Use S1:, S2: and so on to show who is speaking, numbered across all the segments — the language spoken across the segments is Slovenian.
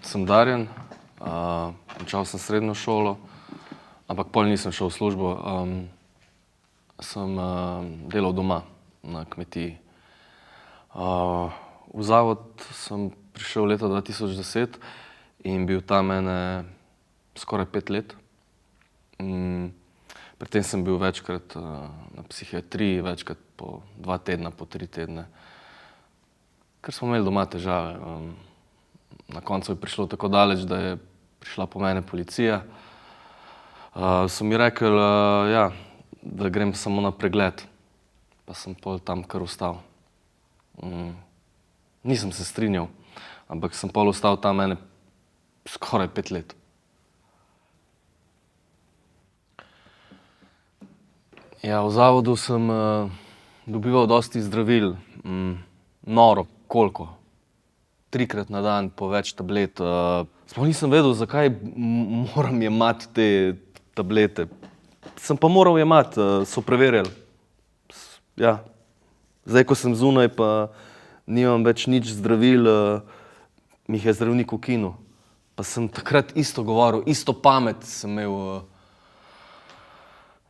S1: Sem Darjan, končal sem srednjo šolo, ampak pol nisem šel v službo. Sem delal doma na kmetiji. V zavod sem prišel leta 2010 in bil tam skoraj 5 let. Pri tem sem bil večkrat na psihiatriji, večkrat po 2 tedna, po 3 tedne, ker smo imeli doma težave. Na koncu je prišlo tako daleč, da je prišla po mene policija. So mi rekli, da grem samo na pregled, pa sem pol tam kar ostal. Nisem se strinjal, ampak sem pol ostal tam skoraj 5 let. Ja, v zavodu sem dobival dosti zdravil, noro, koliko. 3-krat na dan po več tablet. Sploh nisem vedel, zakaj moram jemati te tablete. Sem pa moral jemati, so preverjali. Ja. Zdaj, ko sem zunaj pa nimam več nič zdravil, mi jih je zdravnik ukinil. Pa sem takrat isto govoril, isto pamet sem imel.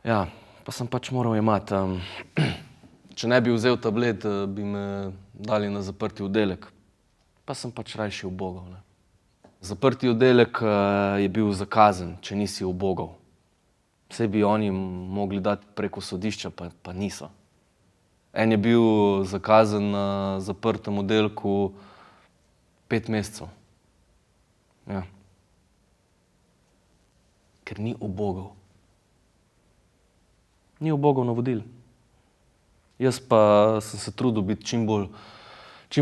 S1: Ja, pa sem pač moral jemati. Če ne bi vzel tablet, bi me dali na zaprti oddelek. Pa sem pač rajši ubogal, ne. Zaprti oddelek je bil za kazen, če nisi ubogal. Saj bi oni mogli dati preko sodišča, pa niso. En je bil za kazen na zaprtem oddelku 5 mesecev. Ja. Ker ni ubogal. Ni ubogal navodil. Jaz pa sem se trudil biti čim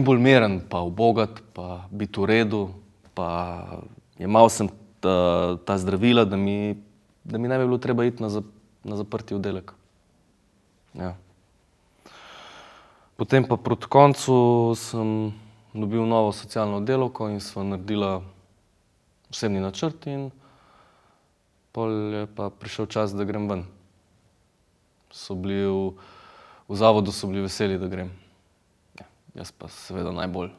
S1: bolj miren, pa ubogat, pa biti v redu, pa jemal sem ta zdravila, da mi ne bi bilo treba iti na zaprti oddelek. Ja. Potem pa proti koncu sem dobil novo socialno delavko in sva naredila osebni načrt in pol je pa prišel čas, da grem ven. V zavodu so bili veseli, da grem. Ja, jaz pa seveda najbolj.